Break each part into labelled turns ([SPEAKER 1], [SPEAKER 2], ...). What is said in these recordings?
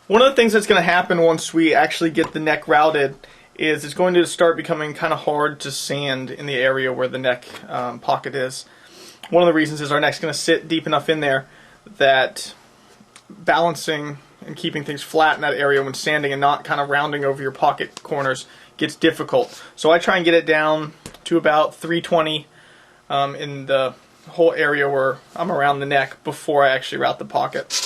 [SPEAKER 1] One of the things that's going to happen once we actually get the neck routed is it's going to start becoming kind of hard to sand in the area where the neck pocket is. One of the reasons is our neck's going to sit deep enough in there that balancing and keeping things flat in that area when sanding and not kind of rounding over your pocket corners gets difficult. So I try and get it down to about 320 in the whole area where I'm around the neck before I actually route the pocket.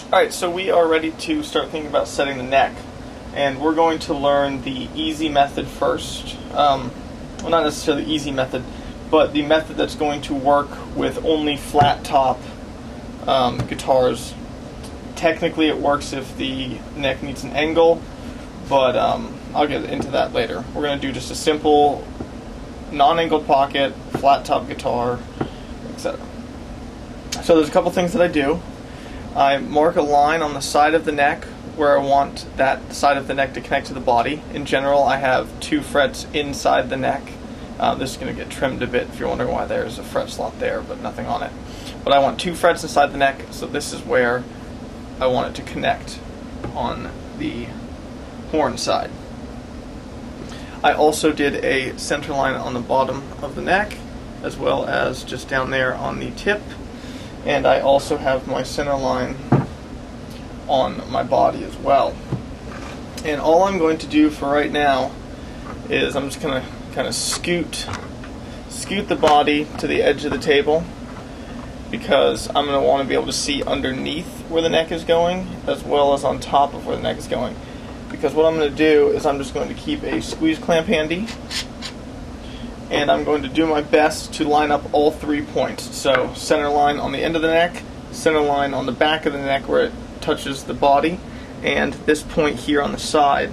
[SPEAKER 1] Alright, so we are ready to start thinking about setting the neck, and we're going to learn the easy method first. Well, not necessarily the easy method, but the method that's going to work with only flat top guitars. Technically it works if the neck needs an angle, but I'll get into that later. We're going to do just a simple non-angled pocket, flat top guitar, etc. So there's a couple things that I do. I mark a line on the side of the neck where I want that side of the neck to connect to the body. In general, I have 2 frets inside the neck. This is going to get trimmed a bit if you're wondering why there's a fret slot there, but nothing on it. But I want 2 frets inside the neck, so this is where I want it to connect on the horn side. I also did a center line on the bottom of the neck, as well as just down there on the tip. And I also have my center line on my body as well. And all I'm going to do for right now is I'm just going to kind of scoot the body to the edge of the table, because I'm going to want to be able to see underneath where the neck is going as well as on top of where the neck is going. Because what I'm going to do is I'm just going to keep a squeeze clamp handy, and I'm going to do my best to line up all 3 points. So center line on the end of the neck, center line on the back of the neck where it touches the body, and this point here on the side.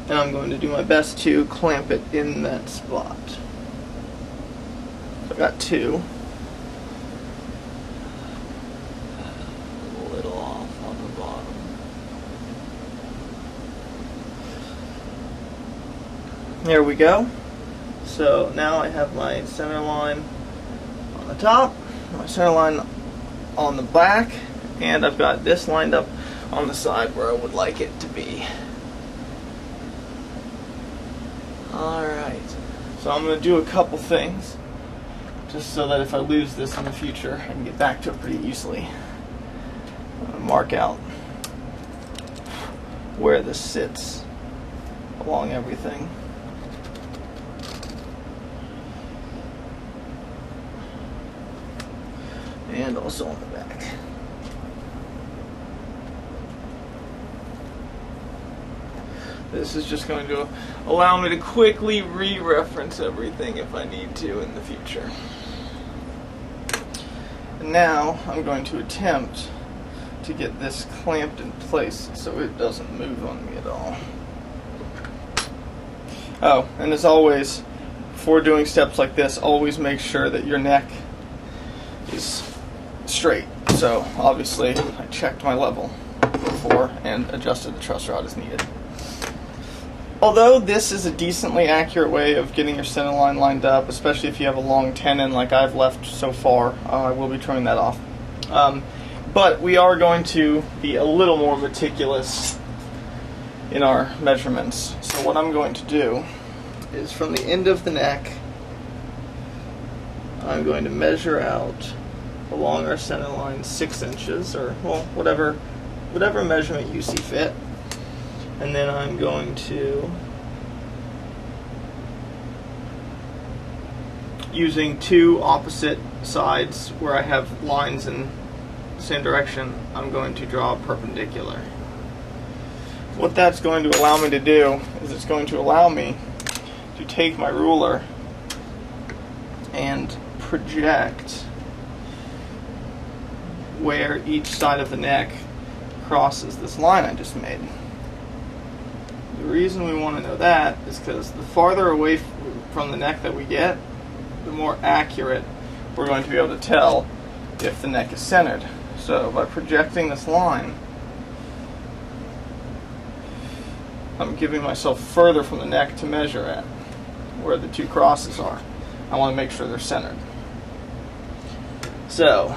[SPEAKER 1] And I'm going to do my best to clamp it in that spot. So I've got 2. A little off on the bottom. There we go. So now I have my center line on the top, my center line on the back, and I've got this lined up on the side where I would like it to be. Alright, so I'm going to do a couple things, just so that if I lose this in the future, I can get back to it pretty easily. I'm going to mark out where this sits along everything. And also on the back. This is just going to allow me to quickly re-reference everything if I need to in the future. And now I'm going to attempt to get this clamped in place so it doesn't move on me at all. Oh, and as always, before doing steps like this, always make sure that your neck is straight. So obviously I checked my level before and adjusted the truss rod as needed. Although this is a decently accurate way of getting your center line lined up, especially if you have a long tenon like I've left so far, I will be trimming that off. But we are going to be a little more meticulous in our measurements. So what I'm going to do is from the end of the neck, I'm going to measure out along our center line 6 inches, or well, whatever measurement you see fit. And then I'm going to, using 2 opposite sides where I have lines in the same direction, I'm going to draw a perpendicular. What that's going to allow me to do is it's going to allow me to take my ruler and project where each side of the neck crosses this line I just made. The reason we want to know that is because the farther away from the neck that we get, the more accurate we're going to be able to tell if the neck is centered. So by projecting this line, I'm giving myself further from the neck to measure at, where the 2 crosses are. I want to make sure they're centered. So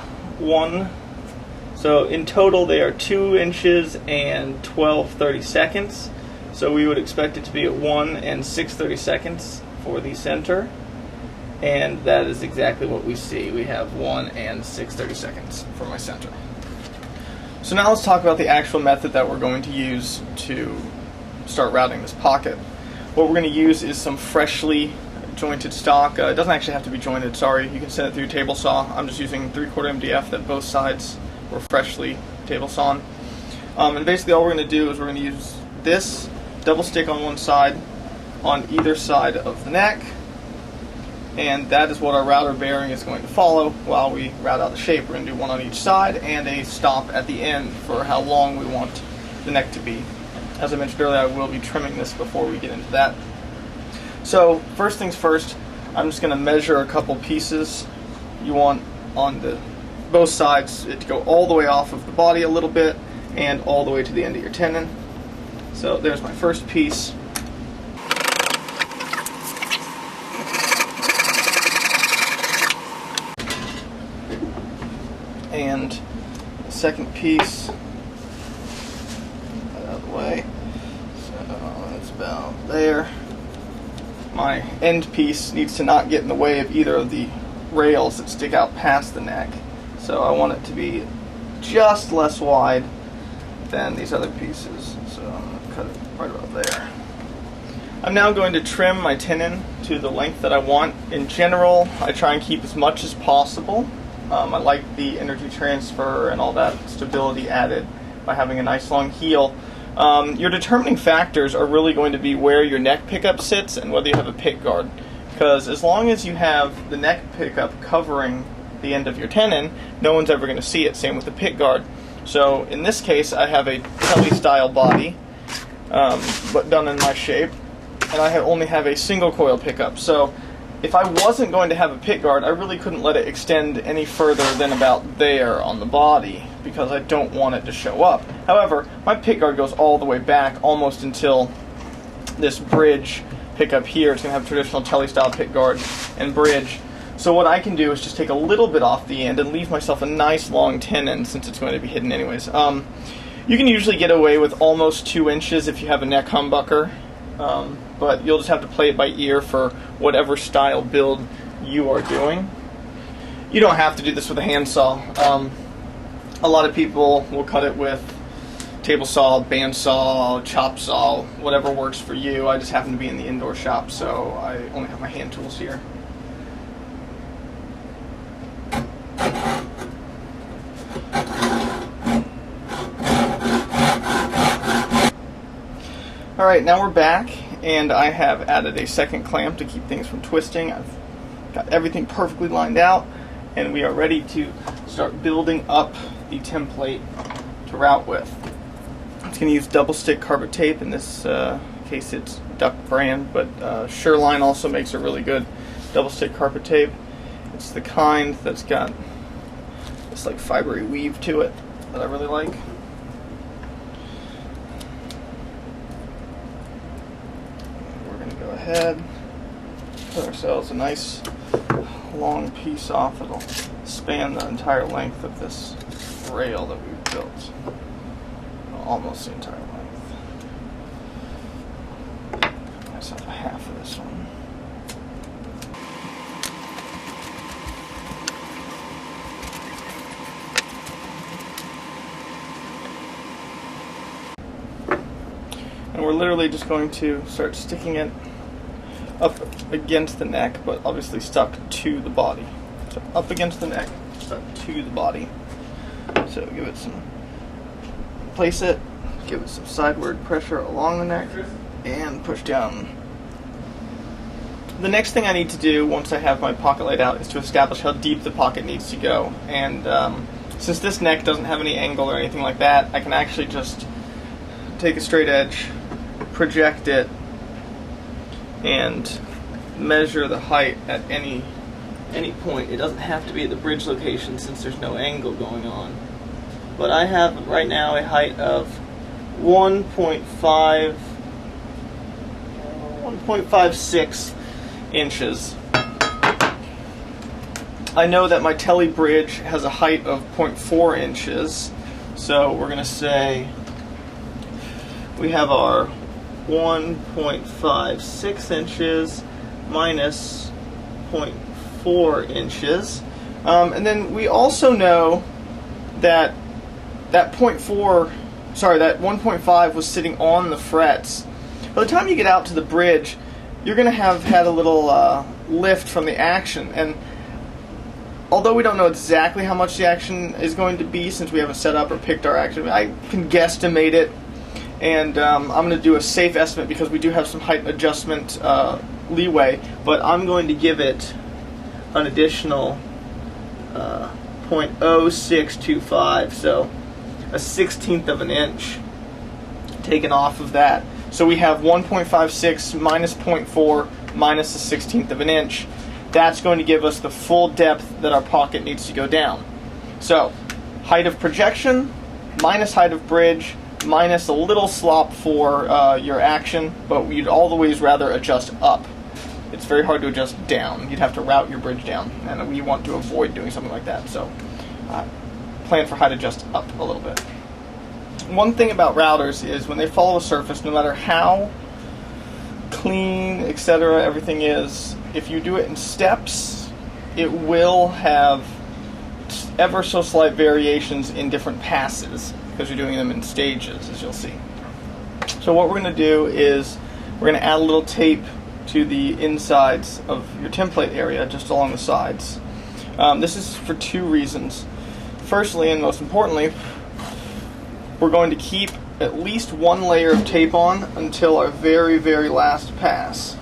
[SPEAKER 1] so in total they are 2 inches and 12/32. So we would expect it to be at 1 and 6/32 for the center. And that is exactly what we see. We have 1 and 6/32 for my center. So now let's talk about the actual method that we're going to use to start routing this pocket. What we're going to use is some freshly jointed stock. It doesn't actually have to be jointed, sorry. You can send it through a table saw. I'm just using 3/4 MDF that both sides were freshly table sawn. And basically all we're going to do is we're going to use this double stick on one side on either side of the neck, and that is what our router bearing is going to follow while we route out the shape. We're going to do one on each side and a stop at the end for how long we want the neck to be. As I mentioned earlier, I will be trimming this before we get into that. So first things first, I'm just going to measure a couple pieces. You want on both sides it to go all the way off of the body a little bit and all the way to the end of your tenon. So there's my first piece. And the second piece, out of the way. So that's about there. My end piece needs to not get in the way of either of the rails that stick out past the neck. So I want it to be just less wide than these other pieces. So I'm going to cut it right about there. I'm now going to trim my tenon to the length that I want. In general, I try and keep as much as possible. I like the energy transfer and all that stability added by having a nice long heel. Your determining factors are really going to be where your neck pickup sits and whether you have a pick guard. Because as long as you have the neck pickup covering the end of your tenon, no one's ever going to see it. Same with the pick guard. So in this case, I have a telly style body, but done in my shape, and I only have a single coil pickup. So if I wasn't going to have a pick guard, I really couldn't let it extend any further than about there on the body, because I don't want it to show up. However, my pick guard goes all the way back almost until this bridge pickup here. It's going to have traditional telly style pick guard and bridge. So what I can do is just take a little bit off the end and leave myself a nice long tenon, since it's going to be hidden anyways. You can usually get away with almost 2 inches if you have a neck humbucker, but you'll just have to play it by ear for whatever style build you are doing. You don't have to do this with a handsaw. A lot of people will cut it with table saw, bandsaw, chop saw, whatever works for you. I just happen to be in the indoor shop, so I only have my hand tools here. Alright, now we're back, and I have added a second clamp to keep things from twisting. I've got everything perfectly lined out, and we are ready to start building up the template to route with. It's going to use double stick carpet tape. In this case it's Duck brand, but Sureline also makes a really good double stick carpet tape. It's the kind that's got this like fibery weave to it that I really like. Go ahead, put ourselves a nice long piece off. It'll span the entire length of this rail that we've built. Well, almost the entire length. Let's have half of this one. And we're literally just going to start sticking it up against the neck, but obviously stuck to the body. So up against the neck, stuck to the body. So give it some, place it, give it some sideward pressure along the neck, and push down. The next thing I need to do once I have my pocket laid out is to establish how deep the pocket needs to go. And since this neck doesn't have any angle or anything like that, I can actually just take a straight edge, project it, and measure the height at any point. It doesn't have to be at the bridge location since there's no angle going on. But I have right now a height of 1.56 inches. I know that my telly bridge has a height of 0.4 inches, so we're going to say we have our 1.56 inches minus 0.4 inches. And then we also know that that 1.5 was sitting on the frets. By the time you get out to the bridge, you're going to have had a little lift from the action. And although we don't know exactly how much the action is going to be since we haven't set up or picked our action, I can guesstimate it. And I'm going to do a safe estimate because we do have some height adjustment leeway. But I'm going to give it an additional 0.0625, so a 1/16 of an inch taken off of that. So we have 1.56 minus 0.4 minus a 1/16 of an inch. That's going to give us the full depth that our pocket needs to go down. So height of projection minus height of bridge minus a little slop for your action, but you'd always rather adjust up. It's very hard to adjust down. You'd have to route your bridge down, and we want to avoid doing something like that. So plan for height adjust up a little bit. One thing about routers is when they follow a surface, no matter how clean, etc., everything is, if you do it in steps, it will have ever so slight variations in different passes because you're doing them in stages, as you'll see. So what we're going to do is we're going to add a little tape to the insides of your template area, just along the sides. This is for two reasons. Firstly, and most importantly, we're going to keep at least one layer of tape on until our very, very last pass.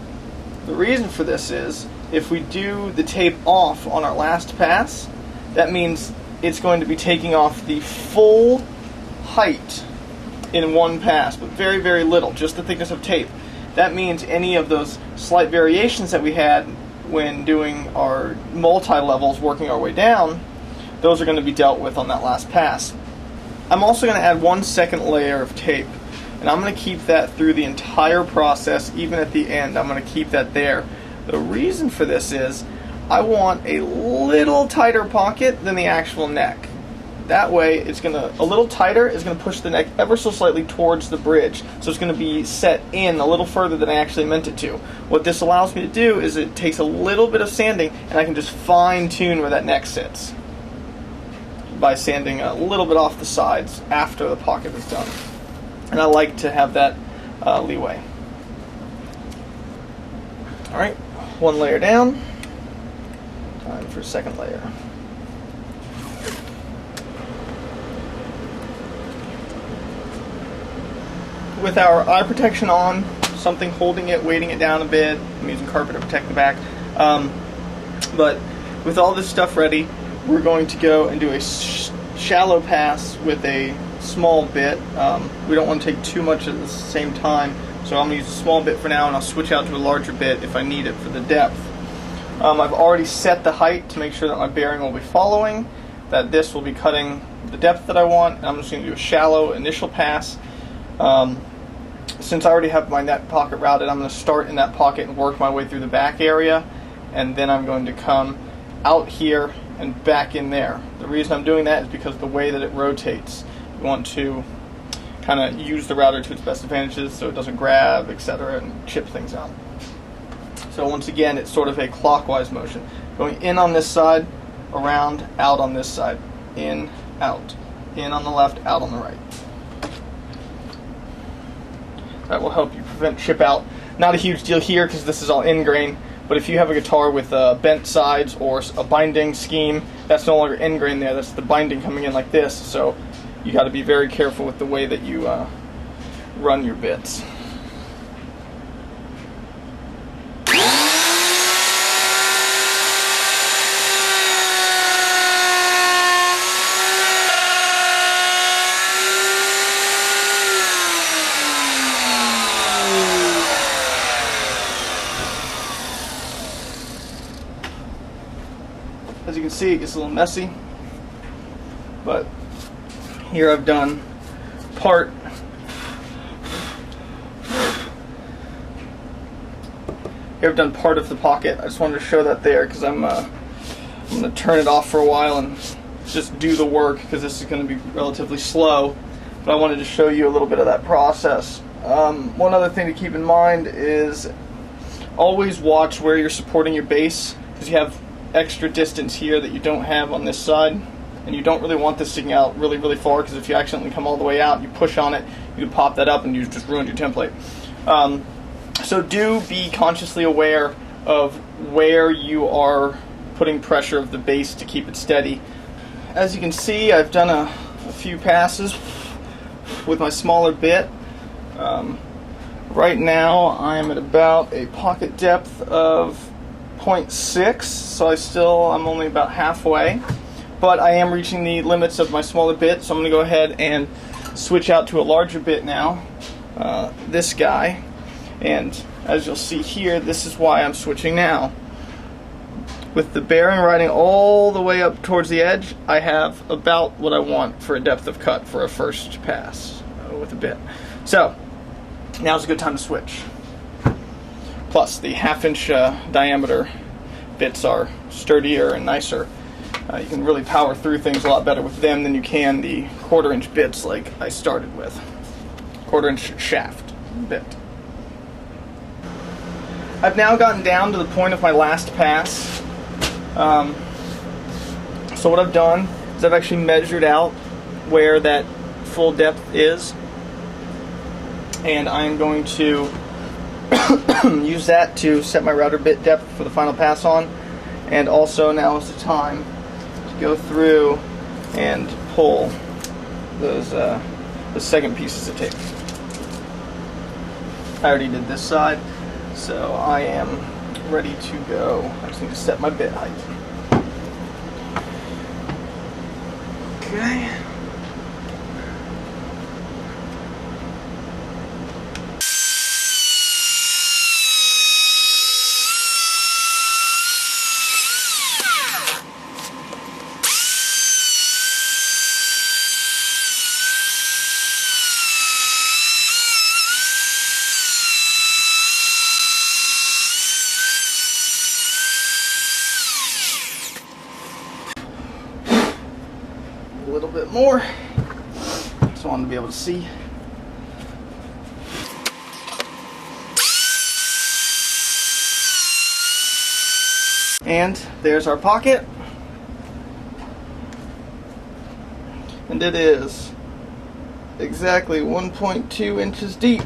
[SPEAKER 1] The reason for this is, if we do the tape off on our last pass, that means it's going to be taking off the full height in one pass, but very, very little, just the thickness of tape. That means any of those slight variations that we had when doing our multi-levels, working our way down, those are going to be dealt with on that last pass. I'm also going to add 1 second layer of tape, and I'm going to keep that through the entire process, even at the end. I'm going to keep that there. The reason for this is I want a little tighter pocket than the actual neck. That way, it's going to, a little tighter is going to push the neck ever so slightly towards the bridge. So it's going to be set in a little further than I actually meant it to. What this allows me to do is it takes a little bit of sanding, and I can just fine tune where that neck sits by sanding a little bit off the sides after the pocket is done. And I like to have that leeway. Alright, one layer down. Time for a second layer. With our eye protection on, something holding it, weighting it down a bit. I'm using carpet to protect the back. But with all this stuff ready, we're going to go and do a shallow pass with a small bit. We don't want to take too much at the same time, so I'm going to use a small bit for now, and I'll switch out to a larger bit if I need it for the depth. I've already set the height to make sure that my bearing will be following, that this will be cutting the depth that I want, and I'm just going to do a shallow initial pass. Since I already have my net pocket routed, I'm going to start in that pocket and work my way through the back area, and then I'm going to come out here and back in there. The reason I'm doing that is because the way that it rotates. You want to kind of use the router to its best advantages so it doesn't grab, etc., and chip things out. So once again, it's sort of a clockwise motion. Going in on this side, around, out on this side. In, out. In on the left, out on the right. That will help you prevent chip out. Not a huge deal here because this is all in grain, but if you have a guitar with bent sides or a binding scheme, that's no longer in grain there, that's the binding coming in like this, so you got to be very careful with the way that you run your bits. As you can see, it gets a little messy, but here I've done part of the pocket. I just wanted to show that there because I'm I'm going to turn it off for a while and just do the work because this is going to be relatively slow. But I wanted to show you a little bit of that process. One other thing to keep in mind is always watch where you're supporting your base, because you have extra distance here that you don't have on this side, and you don't really want this sticking out really, really far, because if you accidentally come all the way out and you push on it, you can pop that up and you just ruined your template. So do be consciously aware of where you are putting pressure of the base to keep it steady. As you can see, I've done a few passes with my smaller bit. Right now I'm at about a pocket depth of 0.6, so I'm only about halfway, but I am reaching the limits of my smaller bit, so I'm going to go ahead and switch out to a larger bit now, this guy, and as you'll see here, this is why I'm switching now. With the bearing riding all the way up towards the edge, I have about what I want for a depth of cut for a first pass with a bit. So now's a good time to switch. Plus, the half-inch diameter bits are sturdier and nicer. You can really power through things a lot better with them than you can the quarter-inch bits like I started with. Quarter-inch shaft bit. I've now gotten down to the point of my last pass. So what I've done is I've actually measured out where that full depth is, and I'm going to use that to set my router bit depth for the final pass on. And also now is the time to go through and pull those the second pieces of tape. I already did this side, so I am ready to go. I just need to set my bit height. Okay. A little bit more. Just wanted to be able to see. And there's our pocket. And it is exactly 1.2 inches deep.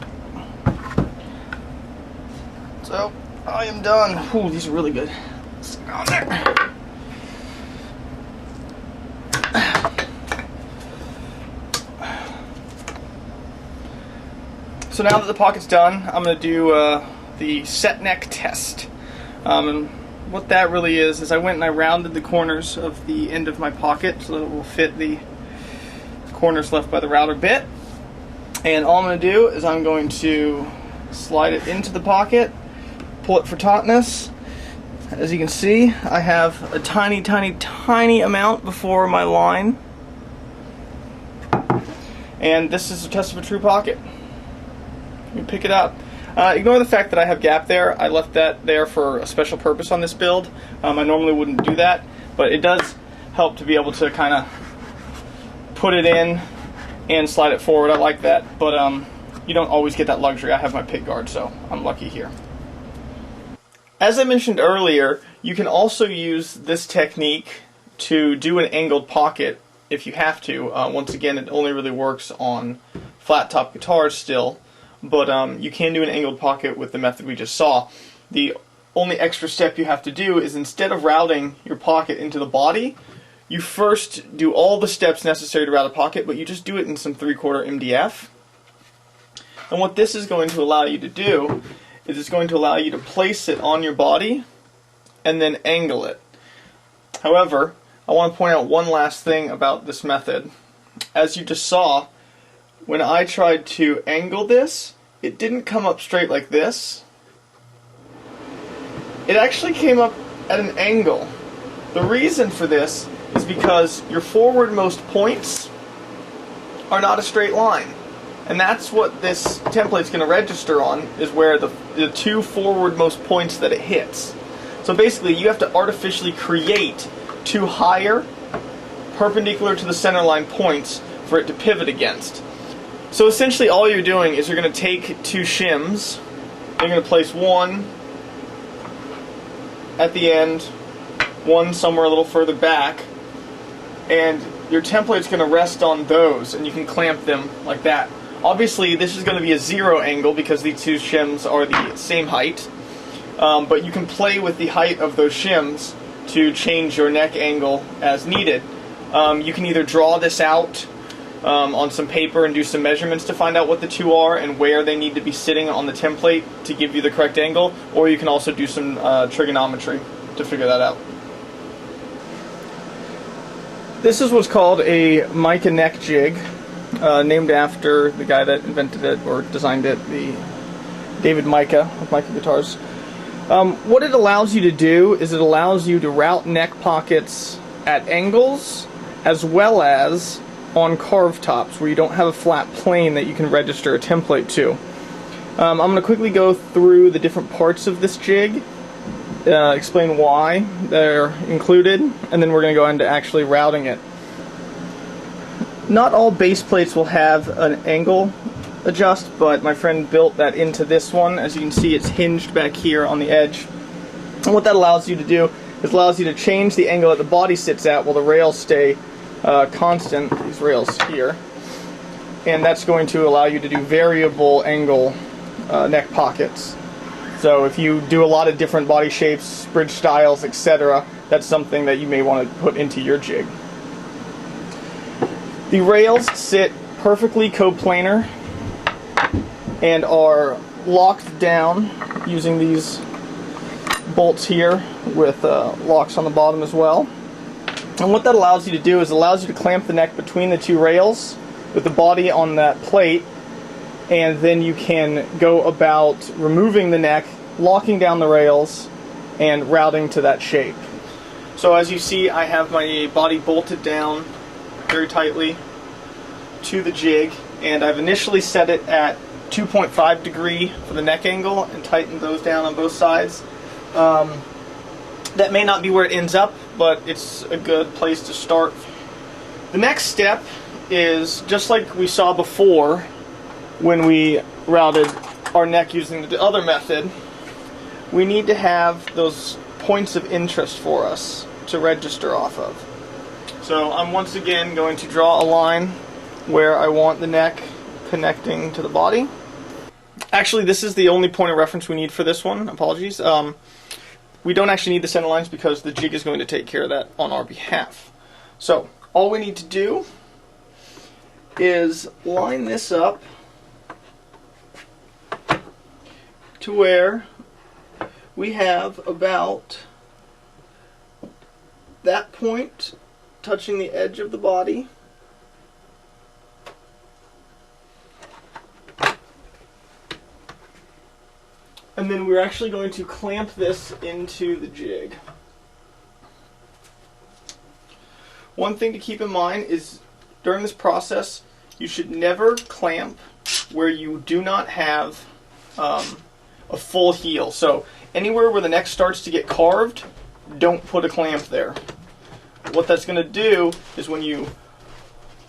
[SPEAKER 1] So I am done. Ooh, these are really good. Let's go on there. So now that the pocket's done, I'm going to do the set neck test. And what that really is I went and I rounded the corners of the end of my pocket so that it will fit the corners left by the router bit. And all I'm going to do is I'm going to slide it into the pocket, pull it for tautness. As you can see, I have a tiny, tiny, tiny amount before my line. And this is a test of a true pocket. You pick it up. Ignore the fact that I have gap there. I left that there for a special purpose on this build. I normally wouldn't do that, but it does help to be able to kind of put it in and slide it forward. I like that, but you don't always get that luxury. I have my pick guard, so I'm lucky here. As I mentioned earlier, you can also use this technique to do an angled pocket if you have to. Once again, it only really works on flat top guitars still. But you can do an angled pocket with the method we just saw. The only extra step you have to do is instead of routing your pocket into the body, you first do all the steps necessary to route a pocket, but you just do it in some 3/4 MDF. And what this is going to allow you to do is it's going to allow you to place it on your body and then angle it. However, I want to point out one last thing about this method. As you just saw, when I tried to angle this, it didn't come up straight like this. It actually came up at an angle. The reason for this is because your forwardmost points are not a straight line. And that's what this template's going to register on, is where the two forwardmost points that it hits. So basically you have to artificially create two higher, perpendicular to the center line points for it to pivot against. So essentially all you're doing is you're going to take two shims, you're going to place one at the end, one somewhere a little further back, and your template's going to rest on those, and you can clamp them like that. Obviously this is going to be a 0 angle because these two shims are the same height, but you can play with the height of those shims to change your neck angle as needed. You can either draw this out on some paper and do some measurements to find out what the two are and where they need to be sitting on the template to give you the correct angle, or you can also do some trigonometry to figure that out. This is what's called a Myka neck jig, named after the guy that invented it or designed it, the David Myka of Myka Guitars. What it allows you to do is it allows you to route neck pockets at angles as well as on carved tops where you don't have a flat plane that you can register a template to. I'm going to quickly go through the different parts of this jig, explain why they're included, and then we're going to go into actually routing it. Not all base plates will have an angle adjust, but my friend built that into this one. As you can see, it's hinged back here on the edge. And what that allows you to do is allows you to change the angle that the body sits at while the rails stay constant, these rails here. And that's going to allow you to do variable angle neck pockets. So if you do a lot of different body shapes, bridge styles, etc., that's something that you may want to put into your jig. The rails sit perfectly coplanar and are locked down using these bolts here with locks on the bottom as well. And what that allows you to do is it allows you to clamp the neck between the two rails with the body on that plate, and then you can go about removing the neck, locking down the rails, and routing to that shape. So as you see, I have my body bolted down very tightly to the jig, and I've initially set it at 2.5 degree for the neck angle and tightened those down on both sides. That may not be where it ends up, but it's a good place to start. The next step is, just like we saw before when we routed our neck using the other method, we need to have those points of interest for us to register off of. So I'm once again going to draw a line where I want the neck connecting to the body. Actually, this is the only point of reference we need for this one. Apologies. We don't actually need the center lines because the jig is going to take care of that on our behalf. So all we need to do is line this up to where we have about that point touching the edge of the body. And then we're actually going to clamp this into the jig. One thing to keep in mind is during this process, you should never clamp where you do not have a full heel. So anywhere where the neck starts to get carved, don't put a clamp there. What that's going to do is when you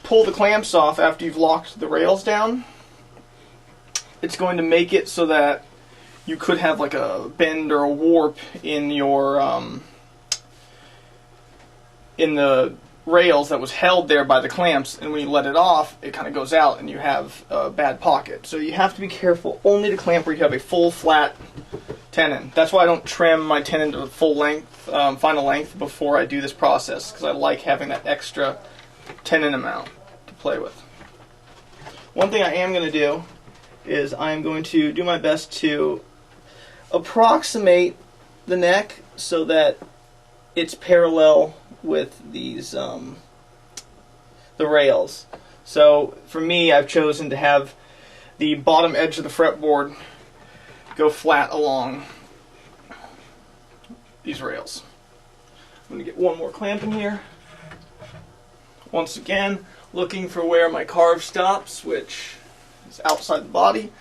[SPEAKER 1] pull the clamps off after you've locked the rails down, it's going to make it so that you could have like a bend or a warp in your in the rails that was held there by the clamps, and when you let it off, it kind of goes out and you have a bad pocket. So you have to be careful only to clamp where you have a full flat tenon. That's why I don't trim my tenon to full length, final length before I do this process, because I like having that extra tenon amount to play with. One thing I am going to do is I'm going to do my best to approximate the neck so that it's parallel with these the rails. So for me, I've chosen to have the bottom edge of the fretboard go flat along these rails. I'm going to get one more clamp in here. Once again, looking for where my carve stops, which is outside the body.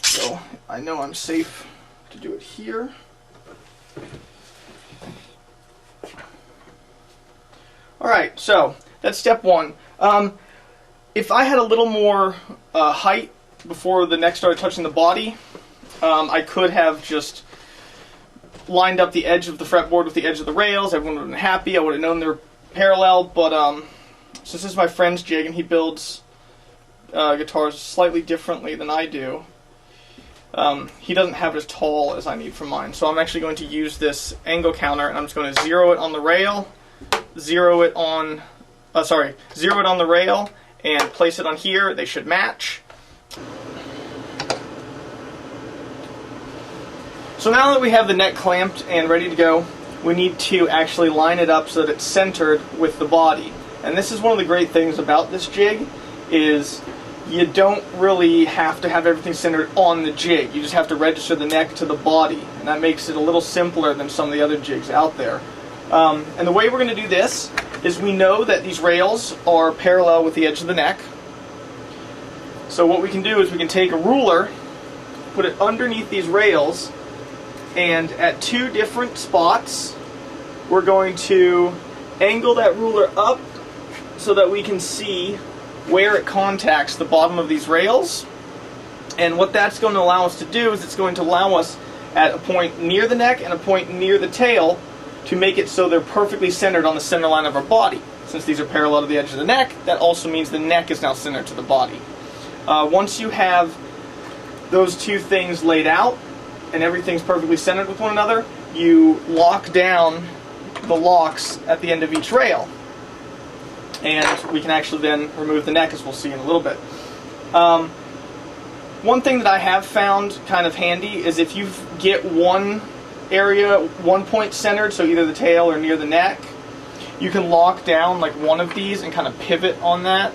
[SPEAKER 1] So I know I'm safe to do it here. Alright, so that's step one. If I had a little more height before the neck started touching the body, I could have just lined up the edge of the fretboard with the edge of the rails. Everyone would have been happy. I would have known they're parallel, but since this is my friend's jig and he builds guitars slightly differently than I do, he doesn't have it as tall as I need for mine. So I'm actually going to use this angle counter, and I'm just going to zero it on the rail, zero it on the rail, and place it on here. They should match. So now that we have the neck clamped and ready to go, we need to actually line it up so that it's centered with the body. And this is one of the great things about this jig, is you don't really have to have everything centered on the jig. You just have to register the neck to the body, and that makes it a little simpler than some of the other jigs out there. And the way we're going to do this is we know that these rails are parallel with the edge of the neck. So what we can do is we can take a ruler, put it underneath these rails, and at two different spots we're going to angle that ruler up so that we can see where it contacts the bottom of these rails. And what that's going to allow us to do is it's going to allow us at a point near the neck and a point near the tail to make it so they're perfectly centered on the center line of our body. Since these are parallel to the edge of the neck, that also means the neck is now centered to the body. Once you have those two things laid out and everything's perfectly centered with one another, you lock down the locks at the end of each rail. And we can actually then remove the neck, as we'll see in a little bit. One thing that I have found kind of handy is if you get one area, one point centered, so either the tail or near the neck, you can lock down like one of these and kind of pivot on that.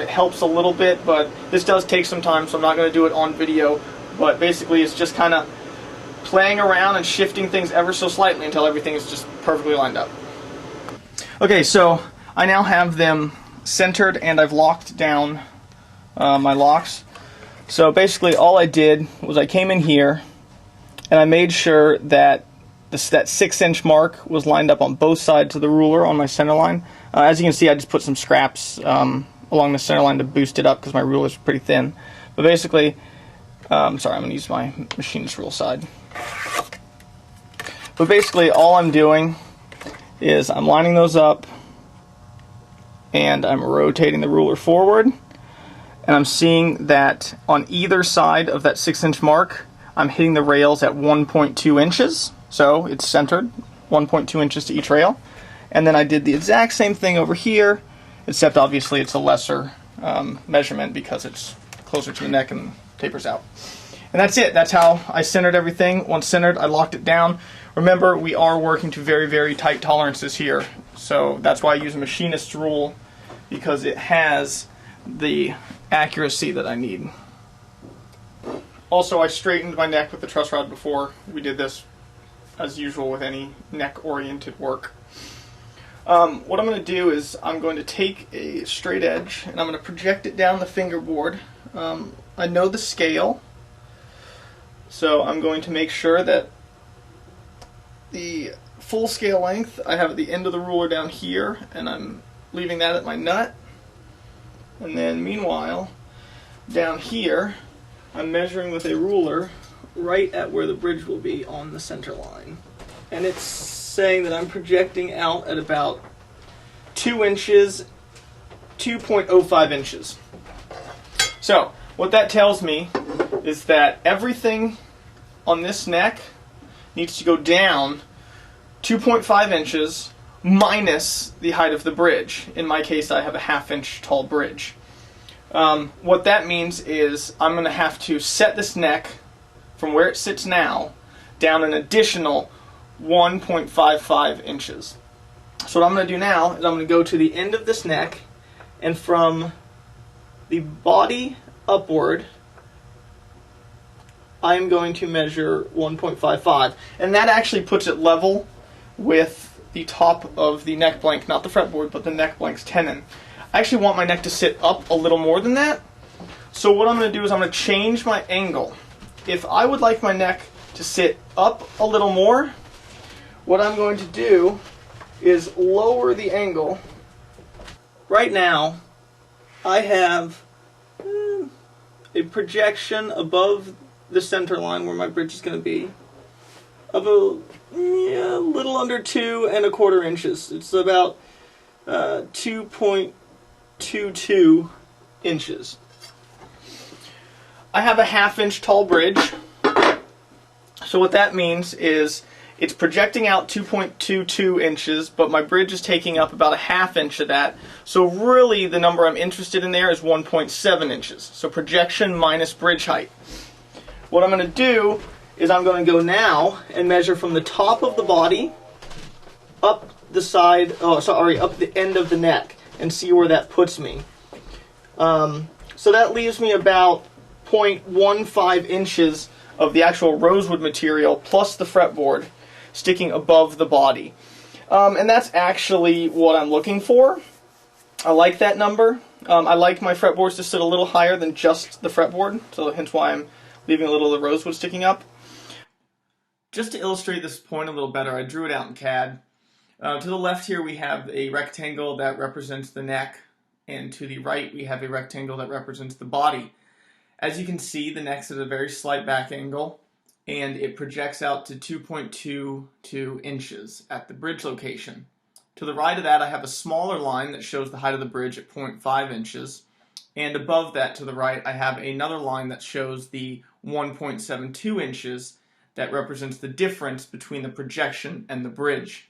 [SPEAKER 1] It helps a little bit, but this does take some time, so I'm not going to do it on video. But basically it's just kind of playing around and shifting things ever so slightly until everything is just perfectly lined up. Okay, so I now have them centered and I've locked down my locks. So basically all I did was I came in here and I made sure that that 6-inch mark was lined up on both sides of the ruler on my center line. As you can see, I just put some scraps along the center line to boost it up because my ruler is pretty thin. But basically, sorry, I'm going to use my machinist rule side. But basically all I'm doing is I'm lining those up and I'm rotating the ruler forward, and I'm seeing that on either side of that 6-inch mark I'm hitting the rails at 1.2 inches, so it's centered 1.2 inches to each rail. And then I did the exact same thing over here, except obviously it's a lesser measurement because it's closer to the neck and tapers out. And that's it. That's how I centered everything. Once centered, I locked it down. Remember, we are working to very, very tight tolerances here, so that's why I use a machinist's rule, because it has the accuracy that I need. Also, I straightened my neck with the truss rod before. We did this as usual with any neck-oriented work. What I'm going to do is I'm going to take a straight edge and I'm going to project it down the fingerboard. I know the scale, so I'm going to make sure that the full scale length I have at the end of the ruler down here, and I'm leaving that at my nut. And then meanwhile, down here, I'm measuring with a ruler right at where the bridge will be on the center line. And it's saying that I'm projecting out at about 2 inches, 2.05 inches. So, what that tells me is that everything on this neck needs to go down 2.5 inches minus the height of the bridge. In my case, I have a 1/2 inch tall bridge. What that means is I'm going to have to set this neck from where it sits now down an additional 1.55 inches. So what I'm going to do now is I'm going to go to the end of this neck, and from the body upward, I'm going to measure 1.55, and that actually puts it level with the top of the neck blank, not the fretboard, but the neck blank's tenon. I actually want my neck to sit up a little more than that, so what I'm going to do is I'm going to change my angle. If I would like my neck to sit up a little more, what I'm going to do is lower the angle right now I have a projection above the center line where my bridge is going to be of a little under 2¼ inches. It's about 2.22 inches. I have a 1/2 inch tall bridge. So what that means is it's projecting out 2.22 inches, but my bridge is taking up about a 1/2 inch of that. So really the number I'm interested in there is 1.7 inches. So projection minus bridge height. What I'm going to do is I'm going to go now and measure from the top of the body up the side, up the end of the neck and see where that puts me. So that leaves me about 0.15 inches of the actual rosewood material plus the fretboard sticking above the body. And that's actually what I'm looking for. I like that number. I like my fretboards to sit a little higher than just the fretboard, so hence why I'm leaving a little of the rosewood sticking up. Just to illustrate this point a little better, I drew it out in CAD. To the left here we have a rectangle that represents the neck, and to the right we have a rectangle that represents the body. As you can see, the neck's at a very slight back angle, and it projects out to 2.22 inches at the bridge location. To the right of that I have a smaller line that shows the height of the bridge at 0.5 inches, and above that to the right I have another line that shows the 1.72 inches that represents the difference between the projection and the bridge.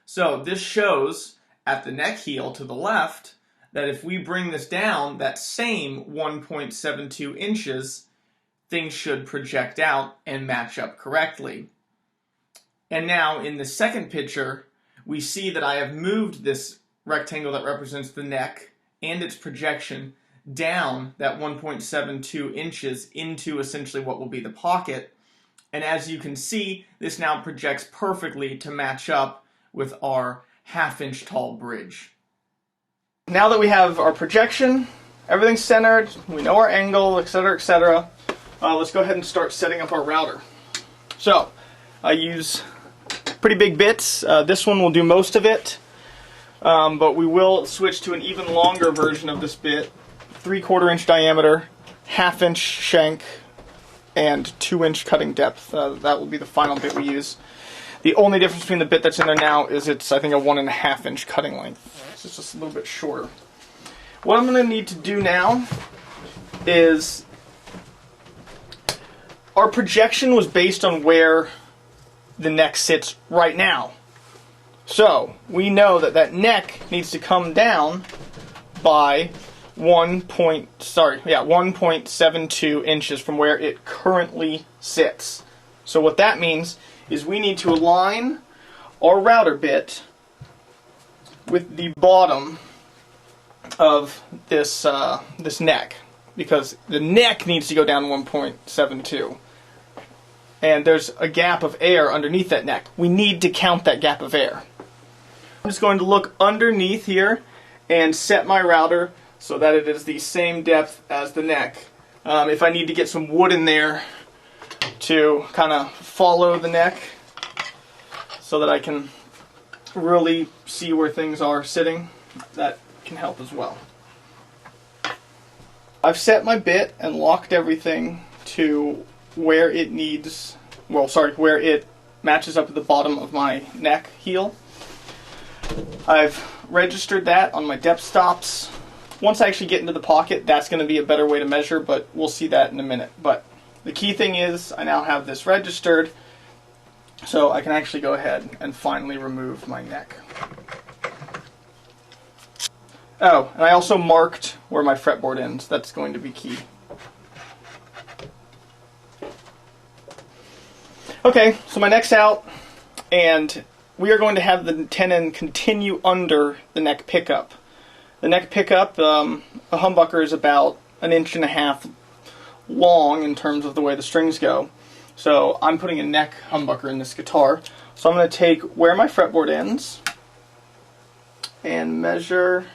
[SPEAKER 1] So this shows at the neck heel to the left that if we bring this down that same 1.72 inches, things should project out and match up correctly. And now in the second picture, we see that I have moved this rectangle that represents the neck and its projection down that 1.72 inches into essentially what will be the pocket. And as you can see, this now projects perfectly to match up with our 1/2 inch tall bridge. Now that we have our projection, everything's centered, we know our angle, etc., etc., let's go ahead and start setting up our router. So, I use pretty big bits. This one will do most of it, but we will switch to an even longer version of this bit, 3/4 inch diameter, 1/2 inch shank, and 2 inch cutting depth. That will be the final bit we use. The only difference between the bit that's in there now is it's, I think, a 1.5 inch cutting length. So it's just a little bit shorter. What I'm going to need to do now is, our projection was based on where the neck sits right now. So we know that that neck needs to come down by 1.72 inches from where it currently sits. So what that means is we need to align our router bit with the bottom of this this neck, because the neck needs to go down 1.72, and there's a gap of air underneath that neck. We need to count that gap of air. I'm just going to look underneath here and set my router so that it is the same depth as the neck. If I need to get some wood in there to kind of follow the neck so that I can really see where things are sitting, that can help as well. I've set my bit and locked everything to where it needs, where it matches up at the bottom of my neck heel. I've registered that on my depth stops. Once I actually get into the pocket, that's going to be a better way to measure, but we'll see that in a minute. But the key thing is I now have this registered, so I can actually go ahead and finally remove my neck. Oh, and I also marked where my fretboard ends. That's going to be key. Okay, so my neck's out, and we are going to have the tenon continue under the neck pickup. The neck pickup, a humbucker is about 1.5 inches long in terms of the way the strings go. So I'm putting a neck humbucker in this guitar. So I'm going to take where my fretboard ends and measure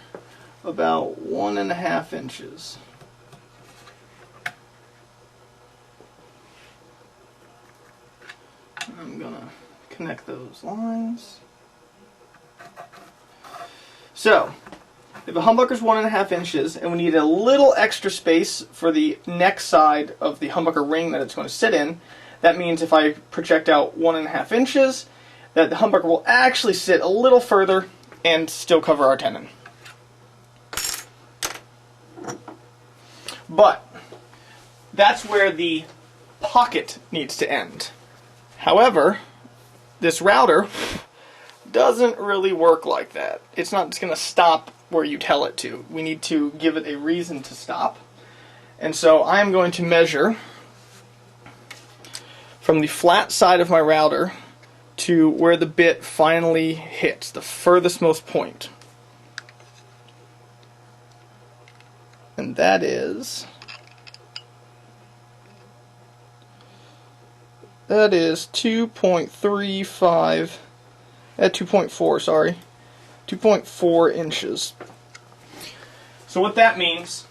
[SPEAKER 1] about 1.5 inches. I'm going to connect those lines. So If the humbucker's 1.5 inches and we need a little extra space for the neck side of the humbucker ring that it's going to sit in, that means if I project out 1.5 inches, that the humbucker will actually sit a little further and still cover our tenon. But that's where the pocket needs to end. However, this router doesn't really work like that. It's not just going to stop where you tell it to. We need to give it a reason to stop. And so I'm going to measure from the flat side of my router to where the bit finally hits, the furthest most point. And that is 2.35 at 2.4, sorry. 2.4 inches. So what that means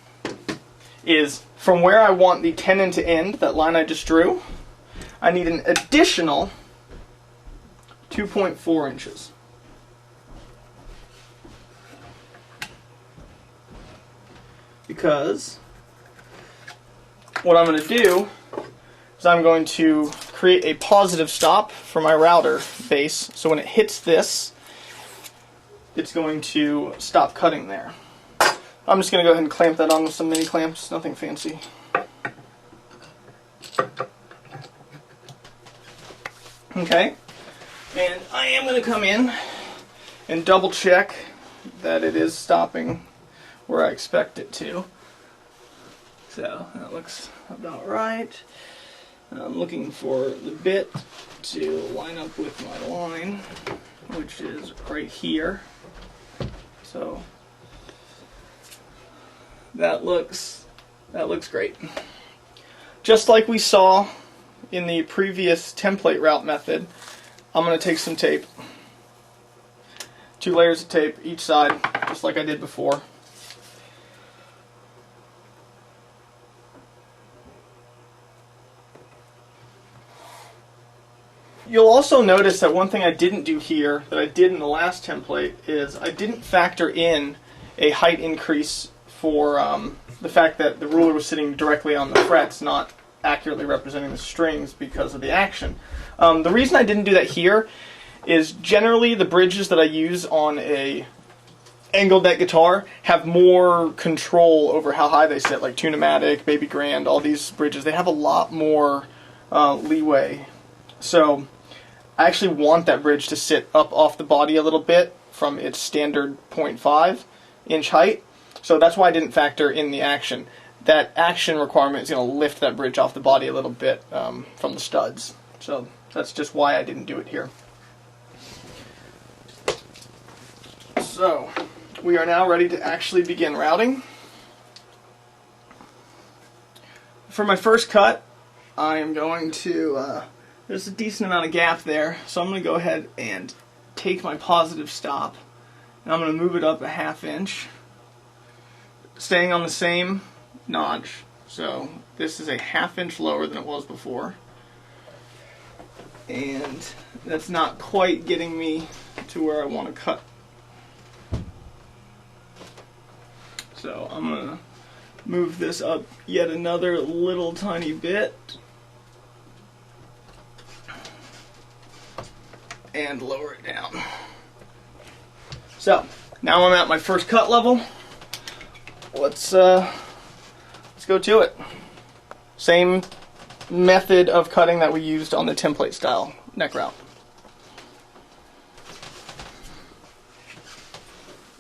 [SPEAKER 1] is from where I want the tenon to end, that line I just drew, I need an additional 2.4 inches. Because what I'm going to do is I'm going to create a positive stop for my router base, so when it hits this, it's going to stop cutting there. I'm just going to go ahead and clamp that on with some mini clamps, nothing fancy. Okay, and I am going to come in and double check that it is stopping where I expect it to. So that looks about right. I'm looking for the bit to line up with my line, which is right here. So that looks great. Just like we saw in the previous template route method, I'm going to take some tape, 2 layers of tape each side, just like I did before. You'll also notice that one thing I didn't do here that I did in the last template is I didn't factor in a height increase for the fact that the ruler was sitting directly on the frets, not accurately representing the strings because of the action. The reason I didn't do that here is generally the bridges that I use on a angled neck guitar have more control over how high they sit, like Tune-O-Matic, Baby Grand, all these bridges. They have a lot more leeway. So I actually want that bridge to sit up off the body a little bit from its standard 0.5 inch height. So that's why I didn't factor in the action. That action requirement is going to lift that bridge off the body a little bit from the studs. So that's just why I didn't do it here. So we are now ready to actually begin routing. For my first cut, I am going to there's a decent amount of gap there, so I'm going to go ahead and take my positive stop, and I'm going to move it up a 1/2 inch, staying on the same notch. So this is a 1/2 inch lower than it was before, and that's not quite getting me to where I want to cut. So I'm going to move this up yet another little tiny bit and lower it down. So now I'm at my first cut level. Let's go to it. Same method of cutting that we used on the template style neck route.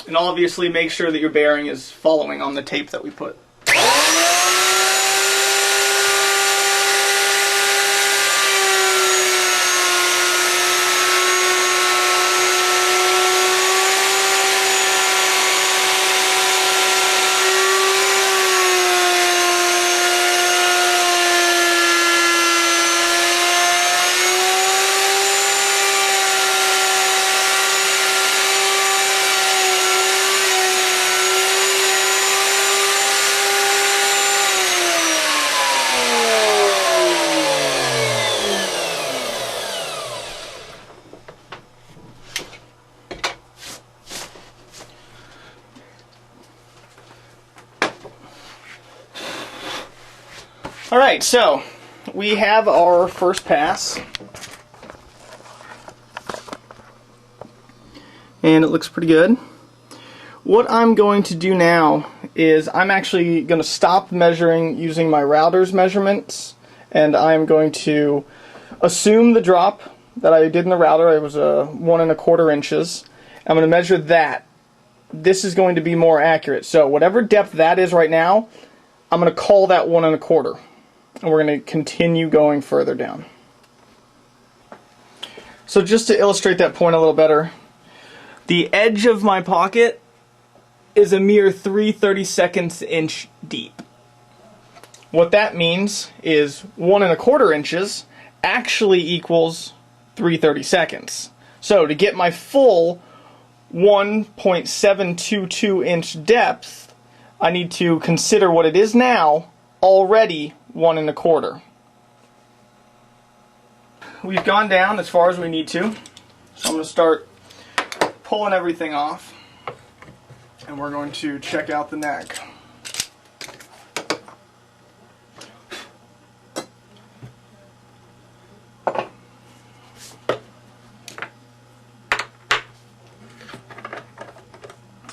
[SPEAKER 1] And obviously make sure that your bearing is following on the tape that we put. Alright, so we have our first pass. And it looks pretty good. What I'm going to do now is I'm actually going to stop measuring using my router's measurements, and I'm going to assume the drop that I did in the router. It was 1 1/4 inches. I'm going to measure that. This is going to be more accurate. So whatever depth that is right now, I'm going to call that 1 1/4. And we're going to continue going further down. So just to illustrate that point a little better, the edge of my pocket is a mere 3/32 inch deep. What that means is 1 1/4 inches actually equals 3/32. So to get my full 1.722 inch depth, I need to consider what it is now, already 1 1/4. We've gone down as far as we need to, so I'm going to start pulling everything off, and we're going to check out the neck.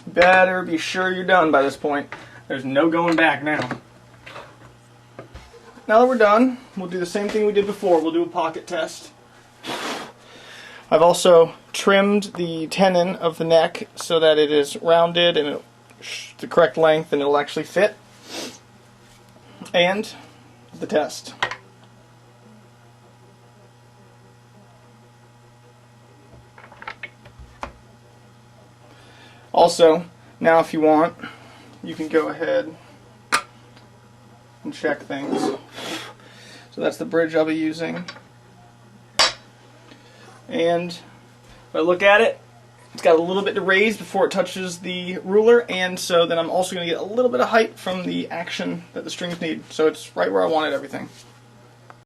[SPEAKER 1] Better be sure you're done by this point. There's no going back now. Now that we're done, we'll do the same thing we did before. We'll do a pocket test. I've also trimmed the tenon of the neck so that it is rounded and the correct length, and it'll actually fit. And the test. Also, now if you want, you can go ahead and check things. So that's the bridge I'll be using. And if I look at it, it's got a little bit to raise before it touches the ruler, and so then I'm also going to get a little bit of height from the action that the strings need. So it's right where I wanted everything.